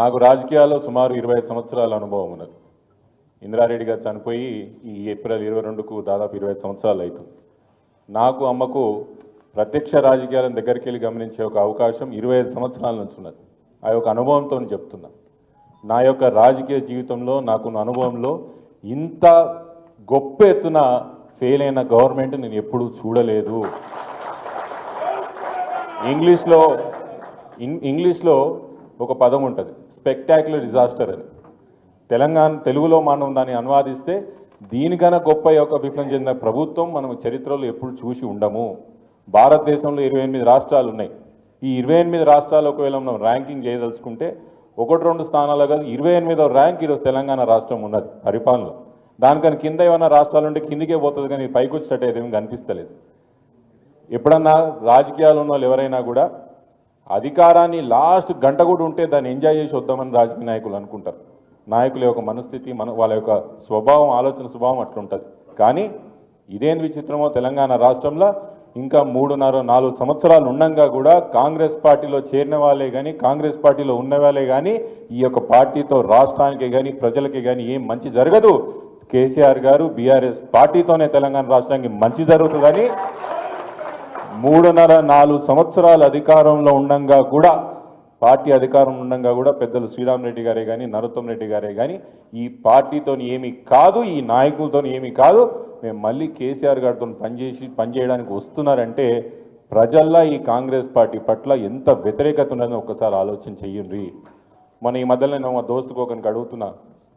నాకు రాజకీయాల్లో సుమారు 25 సంవత్సరాల అనుభవం ఉన్నది. ఇంద్రారెడ్డి గారు చనిపోయి ఈ ఏప్రిల్ 22కు దాదాపు 25 సంవత్సరాలు అవుతుంది. నాకు అమ్మకు ప్రత్యక్ష రాజకీయాలను దగ్గరికి వెళ్ళి గమనించే ఒక అవకాశం 25 సంవత్సరాల నుంచి ఉన్నది. ఆ యొక్క అనుభవంతో చెప్తున్నా. నా యొక్క రాజకీయ జీవితంలో నాకున్న అనుభవంలో ఇంత గొప్ప ఎత్తున ఫెయిల్ అయిన గవర్నమెంట్ నేను ఎప్పుడూ చూడలేదు. ఇంగ్లీష్లో ఒక పదం ఉంటుంది, స్పెక్టాక్యులర్ డిజాస్టర్ అని. తెలుగులో మనం దాన్ని అనువాదిస్తే దీనికన్నా గొప్ప యొక్క విఫలం చెందిన ప్రభుత్వం మనం చరిత్రలో ఎప్పుడు చూసి ఉండము. భారతదేశంలో 28 రాష్ట్రాలు ఉన్నాయి. ఈ 28 రాష్ట్రాలు ఒకవేళ మనం ర్యాంకింగ్ చేయదలుచుకుంటే 1-2 స్థానాలు కాదు, 28వ ర్యాంక్ ఈరోజు తెలంగాణ రాష్ట్రం ఉన్నది పరిపాలనలో. దానికన్నా కింద ఏమైనా రాష్ట్రాలు ఉంటే కిందికే పోతుంది, కానీ పైకి వచ్చేటట్టు ఏదేమి కనిపిస్తలేదు. ఎప్పుడన్నా రాజకీయాలు ఉన్న వాళ్ళు ఎవరైనా కూడా అధికారాన్ని లాస్ట్ గంట కూడా ఉంటే దాన్ని ఎంజాయ్ చేసి వద్దామని రాజకీయ నాయకులు అనుకుంటారు. నాయకుల యొక్క మనస్థితి, వాళ్ళ యొక్క స్వభావం, ఆలోచన స్వభావం అట్లుంటుంది. కానీ ఇదేం విచిత్రమో, తెలంగాణ రాష్ట్రంలో ఇంకా 3.5-4 సంవత్సరాలు ఉండంగా కూడా కాంగ్రెస్ పార్టీలో చేరిన వాళ్ళే కానీ, కాంగ్రెస్ పార్టీలో ఉన్న వాళ్ళే కానీ ఈ యొక్క పార్టీతో రాష్ట్రానికి కానీ ప్రజలకి కానీ ఏం మంచి జరగదు. కేసీఆర్ గారు బీఆర్ఎస్ పార్టీతోనే తెలంగాణ రాష్ట్రానికి మంచి జరుగుతుందని 3.5-4 సంవత్సరాలు అధికారంలో ఉండంగా కూడా, పార్టీ అధికారం ఉండంగా కూడా పెద్దలు శ్రీరామ్ రెడ్డి గారే కానీ, నరోత్తం రెడ్డి గారే కానీ ఈ పార్టీతో ఏమీ కాదు, ఈ నాయకులతో ఏమీ కాదు, మేము మళ్ళీ కేసీఆర్ గారితో పనిచేయడానికి వస్తున్నారంటే ప్రజల్లో ఈ కాంగ్రెస్ పార్టీ పట్ల ఎంత వ్యతిరేకత ఉన్నదని ఒక్కసారి ఆలోచన చెయ్యండి. మన ఈ మధ్యలో నేను మా దోస్తుకు ఒకరికి అడుగుతున్నా,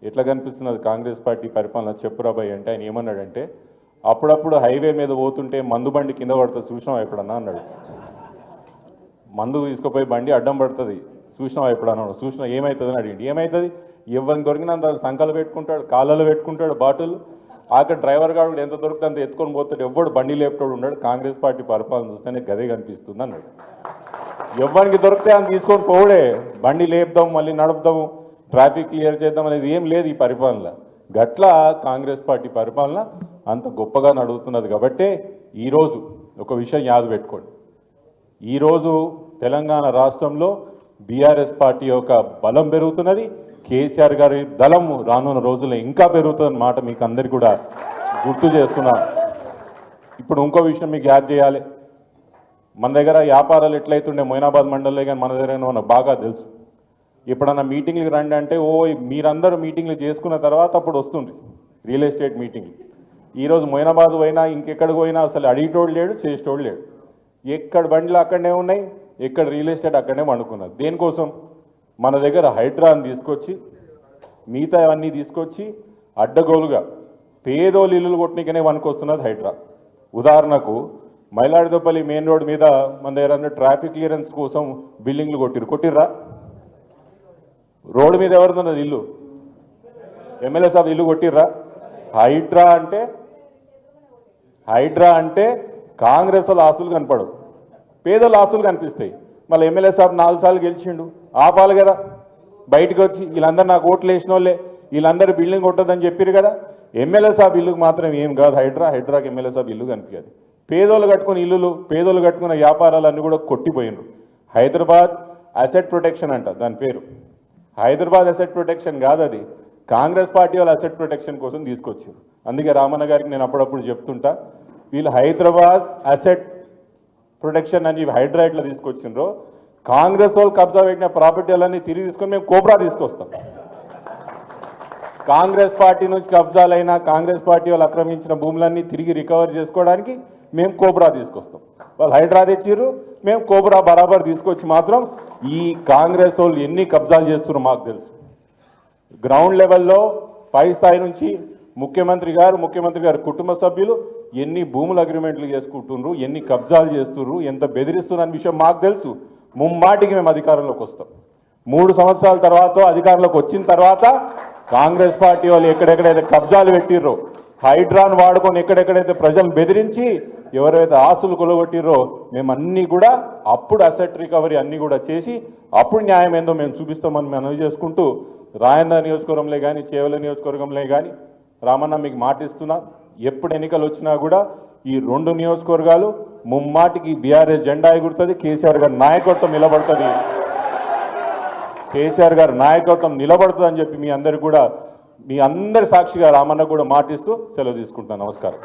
ఎట్లా కనిపిస్తున్నది కాంగ్రెస్ పార్టీ పరిపాలన చెప్పురాబాయ్ అంటే, ఆయన ఏమన్నాడంటే అప్పుడప్పుడు హైవే మీద పోతుంటే మందు బండి కింద పడుతుంది చూసినావా ఎప్పుడన్నా అన్నాడు. మందు తీసుకుపోయి బండి అడ్డం పడుతుంది చూసినావా ఎప్పుడన్నా, చూసినా ఏమవుతుంది అని అడిగింది. ఏమవుతుంది, ఎవరిని దొరికినంత సంకలు పెట్టుకుంటాడు, కాళ్ళలో పెట్టుకుంటాడు బాటిల్. అక్కడ డ్రైవర్ గారు ఎంత దొరికితే అంత ఎత్తుకొని పోతాడు, ఎవ్వడు బండి లేపుతాడు ఉన్నాడు. కాంగ్రెస్ పార్టీ పరిపాలన చూస్తేనే గదే కనిపిస్తుంది అన్నాడు. ఎవరికి దొరికితే అని తీసుకొని పోవడే, బండి లేపుదాం, మళ్ళీ నడుపుదాము, ట్రాఫిక్ క్లియర్ చేద్దాం అనేది ఏం లేదు ఈ పరిపాలన. గట్లా కాంగ్రెస్ పార్టీ పరిపాలన అంత గొప్పగా నడుగుతున్నది. కాబట్టి ఈరోజు ఒక విషయం యాద పెట్టుకోండి, ఈరోజు తెలంగాణ రాష్ట్రంలో బీఆర్ఎస్ పార్టీ యొక్క బలం పెరుగుతున్నది, కేసీఆర్ గారి దళం రానున్న రోజుల్లో ఇంకా పెరుగుతుందన్న మాట మీకు అందరికీ కూడా గుర్తు చేస్తున్నాను. ఇప్పుడు ఇంకో విషయం మీకు యాద్ చేయాలి. మన దగ్గర వ్యాపారాలు ఎట్లయితుండే మొయినాబాద్ మండలంలో కానీ మన దగ్గర మనకు బాగా తెలుసు. ఎప్పుడన్నా మీటింగ్లకు రండి అంటే మీరందరూ మీటింగ్లు చేసుకున్న తర్వాత అప్పుడు వస్తుంది రియల్ ఎస్టేట్ మీటింగ్లు. ఈరోజు మొయినాబాద్ పోయినా ఇంకెక్కడికి పోయినా అసలు అడిగేటోడు లేడు, చేసేటోడు లేడు. ఎక్కడ బండ్లు అక్కడనే ఉన్నాయి, ఎక్కడ రియల్ ఎస్టేట్ అక్కడనే వండుకున్నారు. దేనికోసం? మన దగ్గర హైడ్రాని తీసుకొచ్చి, మిగతా అవన్నీ తీసుకొచ్చి అడ్డగోలుగా పేదోళ్ళు ఇల్లులు కొట్టనికనే వనుకొస్తున్నది హైడ్రా. ఉదాహరణకు మైలాడిదోపల్లి మెయిన్ రోడ్ మీద మన దగ్గర ట్రాఫిక్ క్లియరెన్స్ కోసం బిల్డింగ్లు కొట్టిర్రా? రోడ్డు మీద ఎవరిదన్నది ఇల్లు? ఎమ్మెల్యే సాబ్ ఇల్లు కొట్టిర్రా? హైడ్రా అంటే కాంగ్రెస్ వాళ్ళ ఆస్తులు కనపడవు, పేదోళ్ళ ఆస్తులు కనిపిస్తాయి. మళ్ళీ ఎమ్మెల్యే సాబ్ 4 సార్లు గెలిచిండు, ఆపాలి కదా. బయటకు వచ్చి వీళ్ళందరూ నాకు ఓట్లు వేసిన వాళ్ళే, వీళ్ళందరూ బిల్డింగ్ కొట్టొద్దని చెప్పారు కదా. ఎమ్మెల్యే సాబ్ ఇల్లుకు మాత్రం ఏం కాదు హైడ్రాకి ఎమ్మెల్యే సాబ్ ఇల్లు కనిపించదు. పేదోళ్ళు కట్టుకున్న ఇల్లులు, పేదోళ్ళు కట్టుకున్న వ్యాపారాలన్నీ కూడా కొట్టిపోయినరు. హైదరాబాద్ అసెట్ ప్రొటెక్షన్ అంట దాని పేరు. హైదరాబాద్ అసెట్ ప్రొటెక్షన్ కాదు, అది కాంగ్రెస్ పార్టీ వాళ్ళు అసెట్ ప్రొటెక్షన్ కోసం తీసుకొచ్చారు. అందుకే రామన్న గారికి నేను అప్పుడప్పుడు చెప్తుంటా, వీళ్ళు హైదరాబాద్ అసెట్ ప్రొటెక్షన్ అని హైడ్రా ఇట్లా తీసుకొచ్చిండ్రో, కాంగ్రెస్ వాళ్ళు కబ్జా పెట్టిన ప్రాపర్టీలన్నీ తిరిగి తీసుకొని మేము కోబ్రా తీసుకొస్తాం. కాంగ్రెస్ పార్టీ నుంచి కబ్జాలైనా, కాంగ్రెస్ పార్టీ వాళ్ళు ఆక్రమించిన భూములన్నీ తిరిగి రికవర్ చేసుకోవడానికి మేము కోబ్రా తీసుకొస్తాం. వాళ్ళు హైడ్రా తెచ్చిర్రు, మేము కోబ్రా బరాబర్ తీసుకొచ్చి మాత్రం ఈ కాంగ్రెస్ వాళ్ళు ఎన్ని కబ్జాలు చేస్తున్నారో మాకు తెలుసు. గ్రౌండ్ లెవెల్లో పై స్థాయి నుంచి ముఖ్యమంత్రి గారు కుటుంబ సభ్యులు ఎన్ని భూముల అగ్రిమెంట్లు చేసుకుంటున్నారు, ఎన్ని కబ్జాలు చేస్తున్నారు, ఎంత బెదిరిస్తున్న విషయం మాకు తెలుసు. ముమ్మాటికి మేము అధికారంలోకి వస్తాం. 3 సంవత్సరాల తర్వాత అధికారంలోకి వచ్చిన తర్వాత కాంగ్రెస్ పార్టీ వాళ్ళు ఎక్కడెక్కడైతే కబ్జాలు పెట్టిర్రో, హైడ్రాన్ వాడుకొని ఎక్కడెక్కడైతే ప్రజలను బెదిరించి ఎవరైతే ఆస్తులు కొలగొట్టిర్రో, మేము అన్నీ కూడా అప్పుడు అసెట్ రికవరీ అన్నీ కూడా చేసి అప్పుడు న్యాయం ఏందో మేము చూపిస్తామని మనవి చేసుకుంటూ, రాయంద నియోజకవర్గంలో కానీ, చేవల నియోజకవర్గంలో కానీ రామన్న మీకు మాటిస్తున్నా, ఎప్పుడు ఎన్నికలు వచ్చినా కూడా ఈ 2 నియోజకవర్గాలు ముమ్మాటికి బీఆర్ఎస్ జెండా ఎగురుతుంది, కేసీఆర్ గారి నాయకత్వం నిలబడుతుంది. కేసీఆర్ గారి నాయకత్వం నిలబడుతుందని చెప్పి మీ అందరు సాక్షిగా రామన్న కూడా మాటిస్తూ సెలవు తీసుకుంటున్నాను. నమస్కారం.